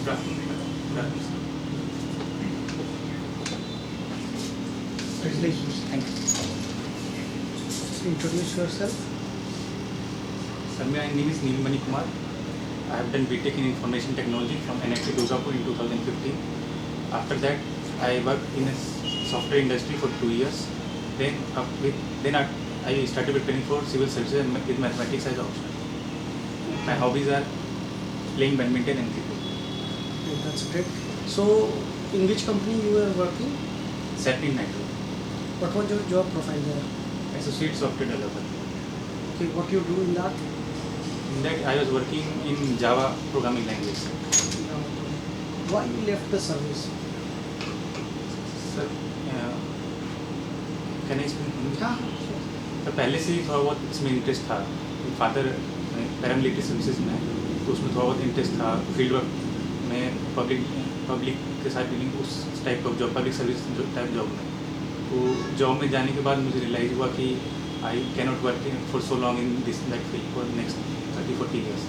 Good afternoon. Good afternoon, sir. Congratulations. Thank you. Introduce yourself. Sir, my name is Neelmani Kumar. I have done BTech in Information Technology from NIT Durgapur in 2015. After that, I worked in a software industry for 2 years. Then I started preparing for civil services and with mathematics as option. My hobbies are playing badminton and cricket. Okay, that's great. So, in which company you were working? Sapling Nitro, What was your job profile there? associate software developer. Okay, what you do in that? In that, I was working in Java programming language. Why you left the service? Sir can I explain? हाँ. तो पहले से ही थोड़ा बहुत इसमें interest था. Father paramilitary services में है, तो उसमें थोड़ा बहुत इंटरेस्ट था. फील्ड वर्क में पब्लिक के साथ डीलिंग उस टाइप का job, public service type job में. तो जॉब में जाने के बाद मुझे रियलाइज़ हुआ कि I can not work for so long in this that field for next 30-40 years.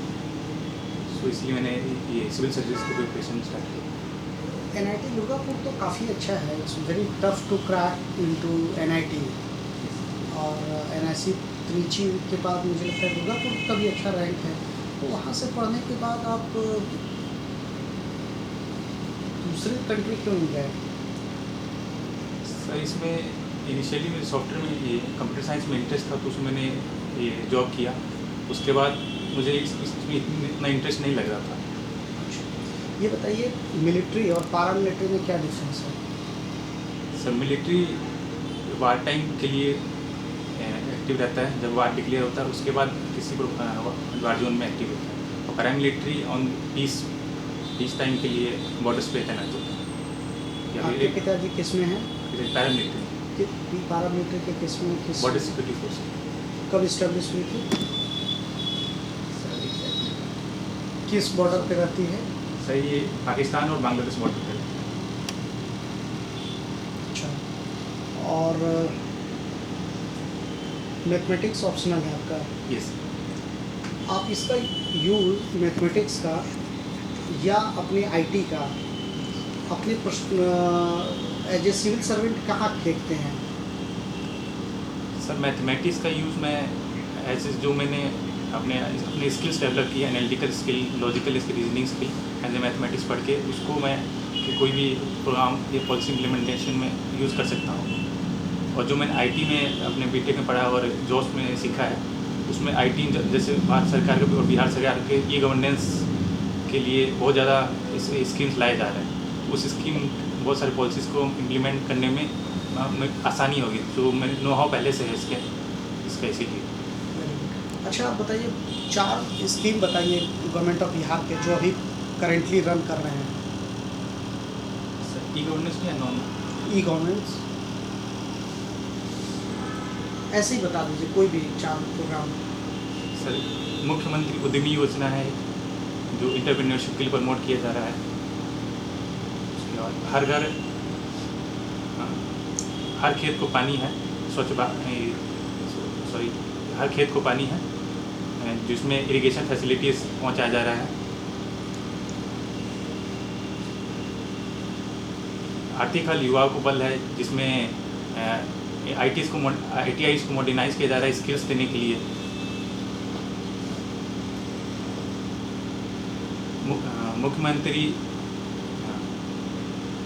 So इसलिए मैंने ये सिविल सर्विस की प्रिपरेशन स्टार्ट की. NIT दुर्गापुर तो काफ़ी अच्छा है. It's very tough to crack into NIT. और NIC त्रिची के बाद मुझे लगता है दुर्गापुर का भी अच्छा रैंक है. तो वहाँ से पढ़ने के बाद आप दूसरे कंट्री क्यों नहीं गए? सर, इसमें इनिशियली मेरे सॉफ्टवेयर में ये कंप्यूटर साइंस में इंटरेस्ट था, तो उसमें मैंने ये जॉब किया. उसके बाद मुझे इसमें इतना इंटरेस्ट नहीं लग रहा था. ये बताइए, मिलिट्री और पारामिलिट्री में क्या डिफरेंस है? सर, मिलिट्री वार टाइम के लिए एक्टिव रहता है. जब वार डिक्लेयर होता है उसके बाद किसी को वार जोन में एक्टिव होता है. और पैरामिलिट्री ऑन पीस टाइम के लिए बॉर्डर्स पे तैनात होता है. आपके पिताजी किस में हैं? पैरामिलिट्री, पारामिलिट्री के किस में? किस बॉर्डर सिक्योरिटी फोर्स. कब इस्टेब्लिश हुई थी? किस बॉर्डर पे रहती है? सर, ये पाकिस्तान और बांग्लादेश बॉर्डर पे. अच्छा. और मैथमेटिक्स ऑप्शनल है आपका. यस. आप इसका यूज़ मैथमेटिक्स का या अपने IT का अपने एज ए सिविल सर्वेंट कहाँ देखते हैं? सर, मैथमेटिक्स का यूज़ मैं ऐसे जो मैंने अपने स्किल्स डेवलप किए, analytical skill, logical skill, reasoning skill as a mathematics पढ़ के उसको मैं कोई भी प्रोग्राम या पॉलिसी इम्प्लीमेंटेशन में यूज़ कर सकता हूँ. और जो मैंने IT में अपने BTech में पढ़ा और जॉब्स में सीखा है, उसमें IT जैसे भारत सरकार के और बिहार सरकार के ई गवर्नेंस के लिए बहुत ज़्यादा स्कीम्स लाए जा रहे हैं. उस स्कीम बहुत सारी पॉलिसीज़ को इम्प्लीमेंट करने में आसानी होगी. जो मैंने नो हाउ पहले से है इसका इसीलिए. अच्छा, आप बताइए 4 स्कीम बताइए गवर्नमेंट ऑफ बिहार के जो अभी करेंटली रन कर रहे हैं. सर, ई गवर्नेंस में नॉन ई गवर्नेंस ऐसे ही बता दीजिए, कोई भी 4 प्रोग्राम. सर, मुख्यमंत्री उद्यमी योजना है जो इंटरप्रेन्योरशिप के लिए प्रमोट किया जा रहा है. उसके बाद हर खेत को पानी है, हर खेत को पानी है, जिसमें इरिगेशन फैसिलिटीज़ पहुंचाया जा रहा है. आर्थिक हल युवाओं को बल है, जिसमें ITIs को मॉडर्नाइज किया जा रहा है स्किल्स देने के लिए. मुख्यमंत्री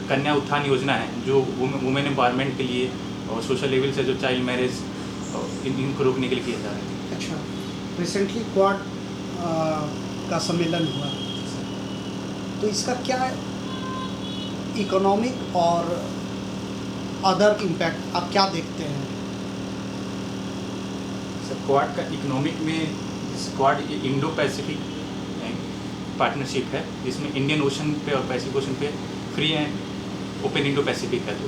कन्या उत्थान योजना है जो वुमेन एम्पावरमेंट के लिए और सोशल लेवल से जो चाइल्ड मैरिज इनको रोकने के लिए किया जा रहा है. अच्छा, रिसेंटली क्वाड का सम्मेलन हुआ, तो इसका क्या इकोनॉमिक और अदर इम्पैक्ट आप क्या देखते हैं? सर, क्वाड का इकोनॉमिक में क्वाड इंडो पैसिफिक पार्टनरशिप है, जिसमें इंडियन ओशन पे और पैसिफिक ओशन पे free and open Indo Pacific है. तो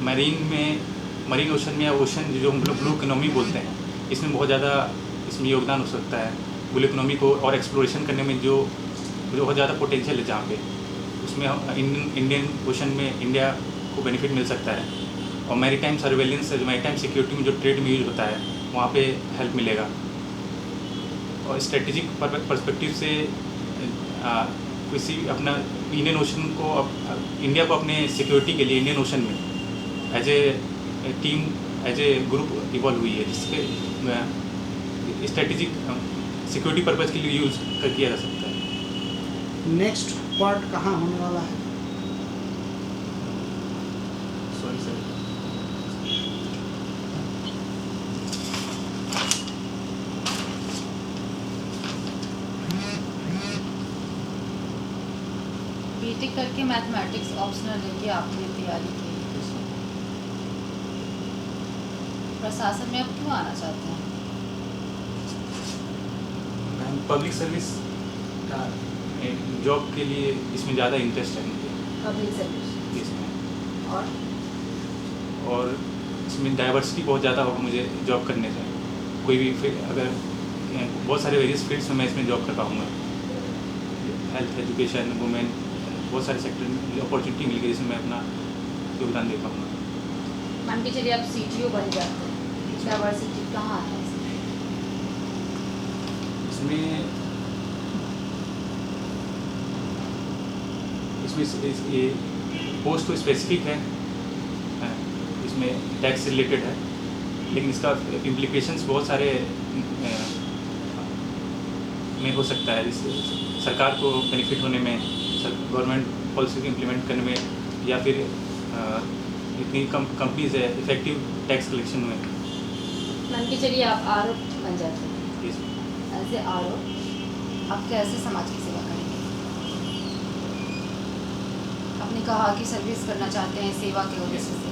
मरीन ओशन में या ओशन जो हम लोग ब्लू इकोनॉमी बोलते हैं, इसमें बहुत ज़्यादा इसमें योगदान हो सकता है. ब्लू इकोनॉमी को और एक्सप्लोरेशन करने में जो बहुत ज़्यादा पोटेंशियल है जहाँ पे, उसमें इंडियन ओशन में इंडिया को बेनिफिट मिल सकता है. और मैरीटाइम सर्वेलेंस, जो मैरीटाइम सिक्योरिटी में जो ट्रेड में यूज होता है, वहाँ पे हेल्प मिलेगा. और स्ट्रेटेजिक पर्सपेक्टिव से किसी अपना इंडियन ओशन को इंडिया को अपने सिक्योरिटी के लिए इंडियन ओशन में as a team as a group evolve हुई है, जिसके स्ट्रेटेजिक सिक्योरिटी पर्पज़ के लिए यूज़ किया जा सकता है। नेक्स्ट पार्ट कहाँ होने वाला है? Sorry sir. बीटेक करके मैथमेटिक्स ऑप्शनल लेके आपने तैयारी की, प्रशासन में आप क्यों आना चाहते हैं? मैम पब्लिक सर्विस का जॉब के लिए इसमें ज़्यादा इंटरेस्ट है मुझे पब्लिक सर्विस इसमें, और इसमें डाइवर्सिटी बहुत ज़्यादा होगा मुझे जॉब करने से। कोई भी फील्ड अगर बहुत सारे वेरियस फील्ड्स में मैं इसमें जॉब कर पाऊँगा, हेल्थ, एजुकेशन, वुमेन, बहुत सारे सेक्टर में अपॉर्चुनिटी मिल गई जिसमें मैं अपना योगदान दे पाऊँगा। मान के चलिए आप CTO बन जाते हैं, डाइवर्सिटी कहाँ है इसमें? ये पोस्ट तो स्पेसिफिक है, इसमें टैक्स से रिलेटेड है, लेकिन इसका इम्प्लीकेशंस बहुत सारे में हो सकता है, जिससे सरकार को बेनिफिट होने में, गवर्नमेंट पॉलिसी को इम्प्लीमेंट करने में, या फिर इतनी कंपनीज है इफेक्टिव टैक्स कलेक्शन में। मान के चलिए आप RO बन जाते हैं, ऐसे RO आप कैसे समाज की सेवा करेंगे? आपने कहा कि सर्विस करना चाहते हैं सेवा के उद्देश्य से,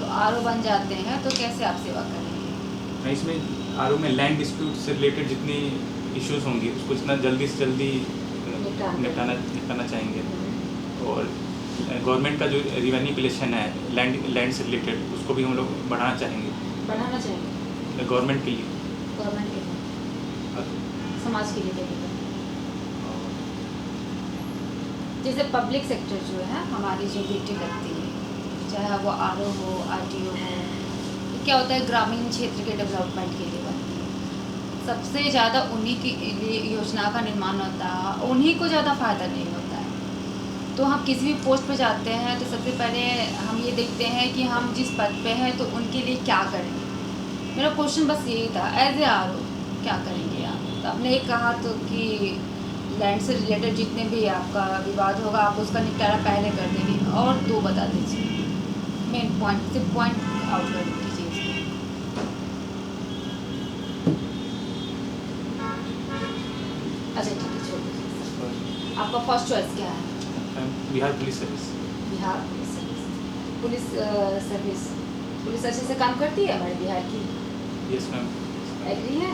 तो RO बन जाते हैं तो कैसे आप सेवा करेंगे? मैं इसमें RO में लैंड डिस्प्यूट से रिलेटेड जितनी इश्यूज होंगी उसको जितना जल्दी से जल्दी निपटाना चाहेंगे, और गवर्नमेंट का जो रिवेन्यू कलेक्शन है लैंड से रिलेटेड उसको भी हम लोग बढ़ाना चाहेंगे गवर्नमेंट के लिए, समाज के लिए करेंगे। जैसे पब्लिक सेक्टर जो है हमारी जो ड्यूटी लगती है, चाहे वो RO हो, RTO हो, तो क्या होता है ग्रामीण क्षेत्र के डेवलपमेंट के लिए बनती है, सबसे ज़्यादा उन्हीं की योजना का निर्माण होता है, उन्हीं को ज़्यादा फ़ायदा नहीं होता है। तो हम किसी भी पोस्ट पे जाते हैं तो सबसे पहले हम ये देखते हैं कि हम जिस पद पे हैं तो उनके लिए क्या करेंगे। मेरा क्वेश्चन बस यही था, एज ए RO क्या करेंगे आप? तो आपने एक कहा तो कि लैंड से रिलेटेड जितने भी आपका विवाद होगा आप उसका निपटारा पहले कर देंगे, और 2 बता दीजिए मेन पॉइंट, सिर्फ पॉइंट आउट कर दीजिए इसको। अच्छा ठीक है, छोड़ दीजिए। आपका फर्स्ट चॉइस क्या है? Bihar police service. Bihar police service. Police अच्छे से काम करती है हमारे बिहार की? Yes ma'am. एग्री है?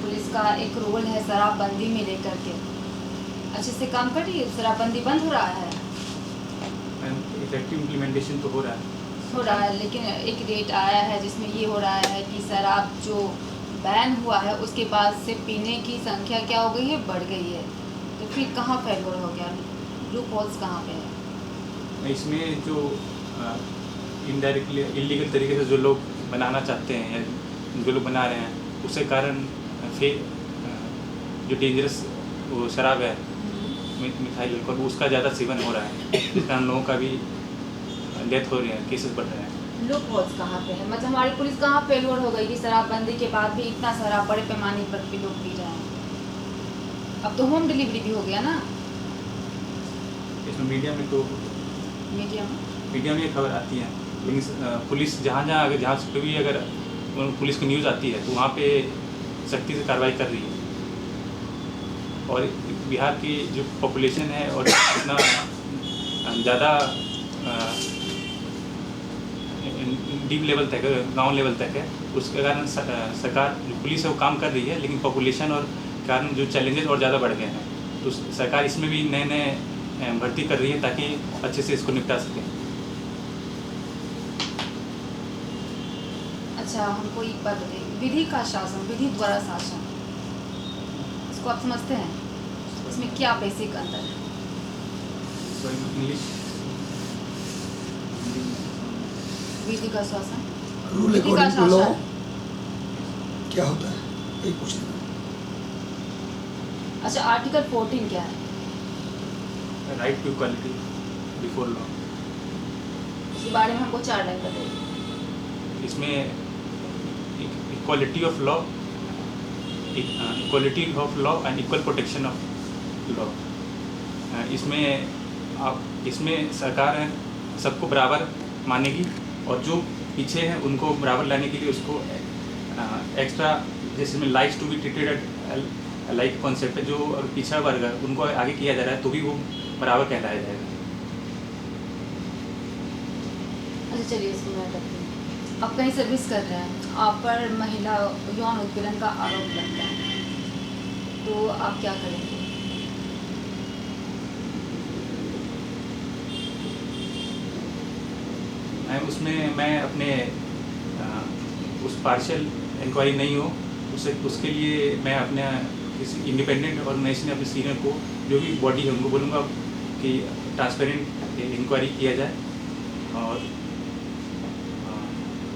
पुलिस का एक रोल है शराबबंदी में लेकर के, अच्छे से काम कर रही है? शराबबंदी बंद हो रहा है? इफेक्टिव इम्प्लीमेंटेशन तो हो रहा है, लेकिन एक डेट आया है जिसमें ये हो रहा है कि शराब जो बैन हुआ है उसके बाद से पीने की संख्या क्या हो गई है, बढ़ गई है। तो फिर कहाँ फेल्योर हो गया, लूप होल्स कहाँ पे है? इसमें जो इनडायरेक्टली इलीगल तरीके से जो लोग बनाना चाहते हैं या जो लोग बना रहे हैं उसके कारण फिर जो डेंजरस वो शराब है मिथाइल अल्कोहल, उसका ज़्यादा सेवन हो रहा है, जिस कारण लोगों का भी डेथ हो रही है, केसेस बढ़ रहे हैं। लूप होल्स कहाँ पे है? मतलब हमारी पुलिस कहाँ फेल्योर हो गई कि शराबबंदी के बाद भी इतना शराब बड़े पैमाने पर भी लोग पी रहे हैं? अब तो होम डिलीवरी भी हो गया ना। इसमें मीडिया में ये खबर आती है, लेकिन पुलिस जहाँ पे भी अगर पुलिस की न्यूज़ आती है तो वहाँ पे सख्ती से कार्रवाई कर रही है। और बिहार की जो पॉपुलेशन है और इतना ज़्यादा डीप लेवल तक है, गांव लेवल तक है, उसके कारण सरकार जो पुलिस है वो काम कर रही है, लेकिन पॉपुलेशन और कारण जो चैलेंजेस और ज़्यादा बढ़ गए हैं, तो सरकार इसमें भी नए भर्ती कर रही है ताकि अच्छे से इसको निपटा सके। अच्छा, हमको एक बात बताइए, विधि का शासन, विधि द्वारा शासन, इसको आप समझते हैं? इसमें क्या बेसिक अंतर है? इंग्लिश विधि का शासन, रूल विधि का अकॉर्डिंग टू लॉ शासन। क्या होता है, यही पूछना। अच्छा, आर्टिकल 14 क्या है? Right to equality before law. इसके बारे में हमको 4 लाइन बताइए। इसमें equality of law, equality of law and equal protection of law. इसमें सरकार है सबको बराबर मानेगी, और जो पीछे हैं उनको बराबर लाने के लिए उसको एक्स्ट्रा, जैसे में likes to be treated like concept है, जो पिछड़ा वर्ग है उनको आगे किया जा रहा है तो भी वो बराबर कहलाया जाएगा। अच्छा चलिए, इसको मैं करती हूँ। आप कहीं सर्विस कर रहे हैं, आप पर महिला यौन उत्पीड़न का आरोप लगता है, तो आप क्या करेंगे? उसमें मैं अपने उस पार्शियल इंक्वायरी नहीं हो, उसके लिए मैं अपने किसी इंडिपेंडेंट ऑर्गेनाइजेशन या अपने सीनियर को, जो भी बॉडी है उनको बोलूँगा कि ट्रांसपेरेंट इंक्वायरी किया जाए।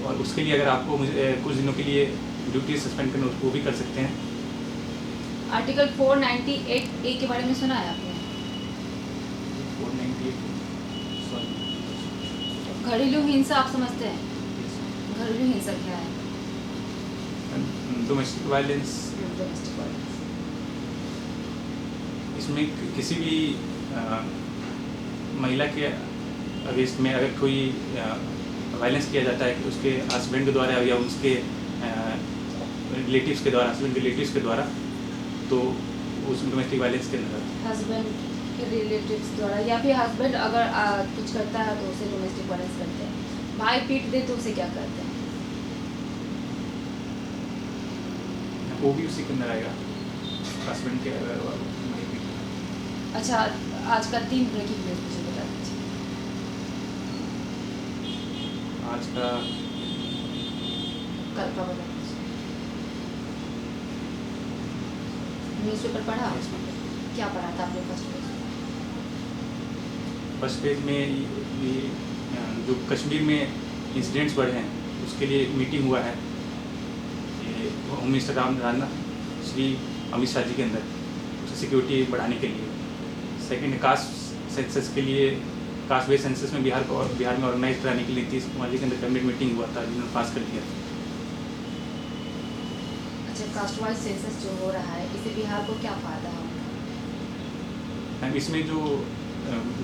और उसके लिए अगर आपको मुझे कुछ दिनों के लिए ड्यूटी सस्पेंड करना, वो भी कर सकते हैं। आर्टिकल 498A के बारे में सुना है आपने? 498 घरेलू हिंसा आप समझते हैं? घरेलू हिंसा क्या है? Domestic violence. Domestic violence. इसमें किसी भी महिला के अगेंस्ट में अगर कोई वायलेंस किया जाता है कि उसके हस्बैंड के द्वारा या उसके रिलेटिव्स के द्वारा, हस्बैंड के रिलेटिव्स के द्वारा, तो उस डोमेस्टिक वायलेंस के अंदर हस्बैंड के रिलेटिव्स द्वारा, या फिर हस्बैंड अगर कुछ करता है तो उसे डोमेस्टिक वायलेंस करते हैं। भाई पीट दे तो उसे क्या करते हैं? वो भी उसी के अंदर आएगा, हस्बैंड के अगर। अच्छा, आज का 3 ब्रेकिंग न्यूज़ मुझे बता दीजिए। आज का कल का बता दीजिए। न्यूज़पेपर पढ़ा? क्या पढ़ा था आपने फर्स्ट पेज? फर्स्ट पेज में ये जो कश्मीर में इंसिडेंट्स बढ़े हैं उसके लिए मीटिंग हुआ है ये होम मिनिस्टर राजनाथ श्री अमित शाह जी के अंदर, उसकी सिक्योरिटी बढ़ाने के लिए। सेकंड, कास्ट सेंसस के लिए, कास्ट बेस्ड सेंसस में बिहार में ऑर्गेनाइज कराने के लिए 30 कुमार जी के अंदर कैबिनेट मीटिंग हुआ था, जिन्होंने पास कर दिया। अच्छा, कास्ट वाइज सेंसस जो हो रहा है, इससे बिहार को क्या फ़ायदा होगा? इसमें जो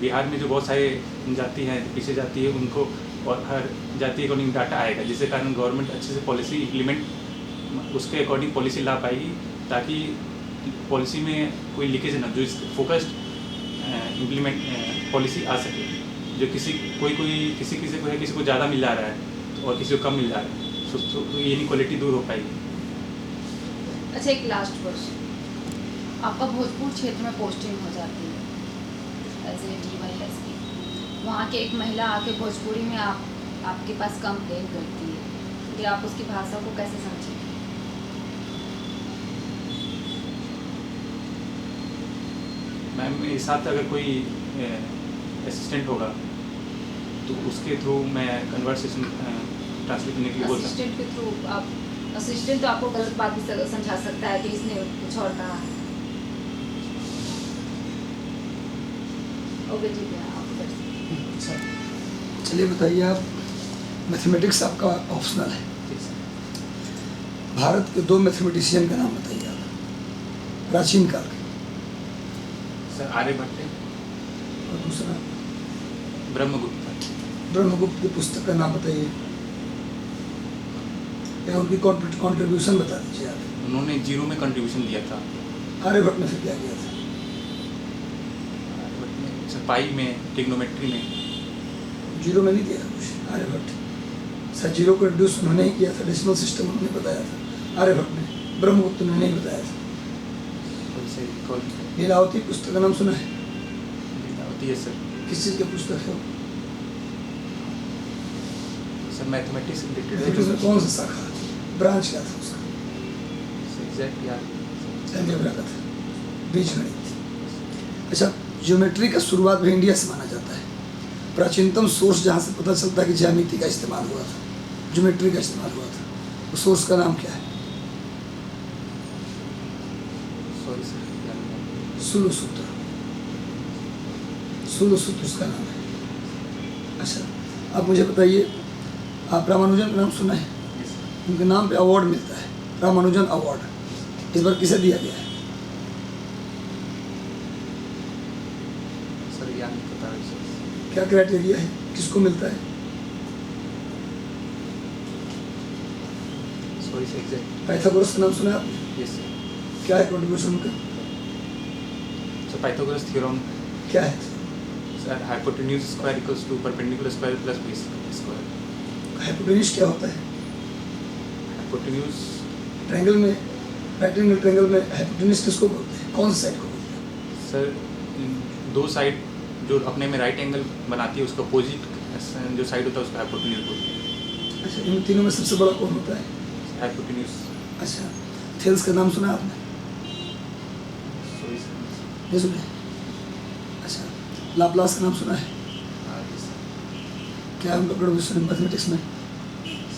बिहार में जो बहुत सारे जाति हैं, पीछे जाति है, उनको और हर जाति के अकॉर्डिंग डाटा आएगा, जिसके कारण गवर्नमेंट अच्छे से पॉलिसी इम्प्लीमेंट उसके अकॉर्डिंग पॉलिसी ला पाएगी, ताकि पॉलिसी में कोई लीकेज ना, जो फोकस्ड इम्प्लीमेंट पॉलिसी आ सके। जो किसी को है, किसी को ज़्यादा मिल जा रहा है और किसी को कम मिल जा रहा है, तो ये इनइक्वालिटी दूर हो पाएगी। अच्छा, एक लास्ट क्वेश्चन। आपका भोजपुर क्षेत्र में पोस्टिंग हो जाती है एज ए DYSP, वहाँ के एक महिला आके भोजपुरी में आपके पास कंप्लेन करती है, कि आप उसकी भाषा को कैसे समझेंगे? मैम, मेरे साथ अगर कोई असिस्टेंट होगा तो उसके थ्रू मैं कन्वर्सेशन ट्रांसलेट करने के लिए बोलता हूँ। असिस्टेंट के थ्रू असिस्टेंट तो आपको गलत बात भी समझा सकता है कि इसने कुछ और कहा है। ओके, ठीक है, आप कर सकते हैं। सर चलिए बताइए, आप मैथमेटिक्स आपका ऑप्शनल है, ठीक सर। भारत के 2 मैथमेटिशियन का नाम बताइए आप, प्राचीन काल के। सर, आर्यभट्ट है और दूसरा ब्रह्मगुप्त। ब्रह्मगुप्त की पुस्तक का नाम बताइए, या उनकी कॉन्ट्रीब्यूशन बता दीजिए आप। उन्होंने 0 में कंट्रीब्यूशन दिया था। आर्यभट्ट ने फिर क्या किया था? आर्यभट्ट ने सर पाई में, ट्रिग्नोमेट्री में। 0 में नहीं दिया कुछ आर्यभट्ट। सर 0 को इंट्रोड्यूस उन्होंने ही किया था, डेसिमल सिस्टम उन्होंने बताया था आर्यभट्ट ने, ब्रह्मगुप्त ने नहीं बताया था। लीलावती पुस्तक का नाम सुना है? लीलावती है सर। किस चीज़ की पुस्तक है? सर मैथमेटिक्स से मैथमेटिक्स में रिलेटेड। कौन सा शाखा, ब्रांच क्या था उसका? एग्जैक्ट याद अलजेब्रा का था, बीजगणित। अच्छा, ज्योमेट्री का शुरुआत भी इंडिया से माना जाता है। प्राचीनतम सोर्स जहाँ से पता चलता है कि ज्यामिति का इस्तेमाल हुआ था, ज्योमेट्री का इस्तेमाल हुआ था, उस सोर्स का नाम क्या है? सॉरी सर, सूत्र। सूत्र उसका नाम है। अच्छा, आप मुझे बताइए, आप रामानुजन का नाम सुना है? उनके नाम पे अवार्ड मिलता है, रामानुजन अवार्ड। इस बार किसे दिया गया है? सर याद नहीं पता है सर। क्या क्राइटेरिया है, किसको मिलता है? Sorry sir exact. पाइथागोरस का नाम सुना है आपने? Yes sir. क्या है कंट्रीब्यूशन उनका? सर पाइथागोरस थ्योरम क्या है? Sir hypotenuse square equals to perpendicular square plus base square. Hypotenuse क्या होता है? हाइपोटेन्यूज ट्रायंगल में, राइट एंगल ट्रायंगल में हाइपोटेन्यूज किसको बोलते हैं, कौन सी साइड को बोलते हैं? सर दो साइड जो अपने में राइट एंगल बनाती है उसका अपोजिट जो साइड होता है उसका हाइपोटेन्यूज बोलते हैं। अच्छा, इन तीनों में सबसे बड़ा कौन होता है? हाइपोटेन्यूज। अच्छा, थेल्स का नाम सुना है आपने? Sorry sir. नहीं सुना है? अच्छा, लाप्लास का नाम सुना है? Yes sir. क्या है उनका कंट्रीब्यूशन मैथमेटिक्स में?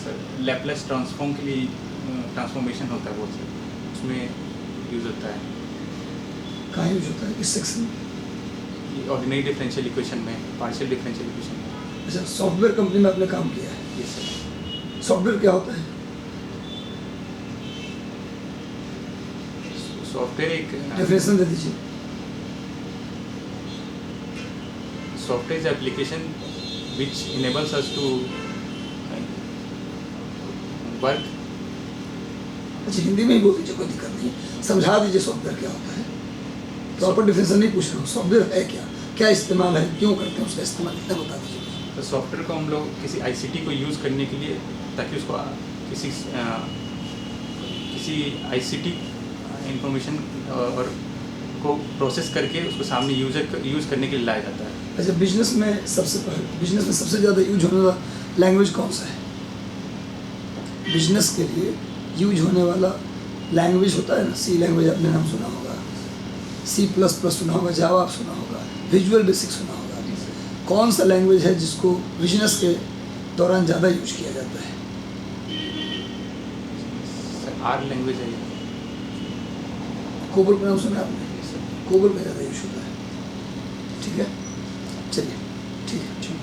सर लैपलेस ट्रांसफॉर्म के लिए ट्रांसफॉर्मेशन होता है वो सर, उसमें यूज़ होता है। कहाँ यूज होता है, किस सेक्शन में? ऑर्डिनरी डिफरेंशियल इक्वेशन में, पार्शियल डिफरेंशियल इक्वेशन में। अच्छा, सॉफ्टवेयर कंपनी में आपने काम किया है। Yes sir. सॉफ्टवेयर क्या होता है? सॉफ्टवेयर एक डेफिनेशन दे दीजिए। Software is application which enables us to work. अच्छा, हिंदी में ही बोल दीजिए, कोई दिक्कत नहीं, समझा दीजिए सॉफ्टवेयर क्या होता है। प्रॉपर डिफिनेशन नहीं पूछ रहा हूँ, सॉफ्टवेयर है क्या, क्या इस्तेमाल है, क्यों करते हैं उसका इस्तेमाल, इतना बता दीजिए। तो सॉफ्टवेयर को हम लोग किसी आईसीटी को यूज़ करने के लिए, ताकि उसको किसी आईसीटी इंफॉर्मेशन और को प्रोसेस करके उसको सामने यूज़ करने के लिए लाया जाता है। अच्छा, बिजनेस में सबसे ज़्यादा यूज होने वाला लैंग्वेज कौन सा है? बिजनेस के लिए यूज होने वाला लैंग्वेज होता है ना, सी लैंग्वेज आपने नाम सुना होगा, C++ सुना होगा, जावा सुना होगा, विजुअल बेसिक सुना होगा। कौन सा लैंग्वेज है जिसको बिजनेस के दौरान ज़्यादा यूज किया जाता है? सर आर लैंग्वेज है ये। कोबल का नाम सुना आपने? Yes, sir. कोबल का ज़्यादा यूज होता है। ठीक है, चलिए, ठीक है।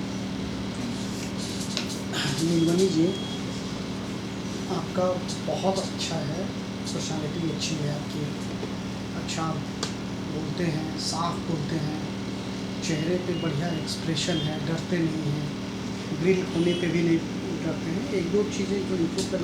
नीलमणि जी, आपका बहुत अच्छा है, पर्सनालिटी अच्छी है आपकी, अच्छा बोलते हैं, साफ बोलते हैं, चेहरे पे बढ़िया एक्सप्रेशन है, डरते नहीं हैं, ग्रिल होने पे भी नहीं डरते हैं। एक दो चीज़ें जो इम्प्रूव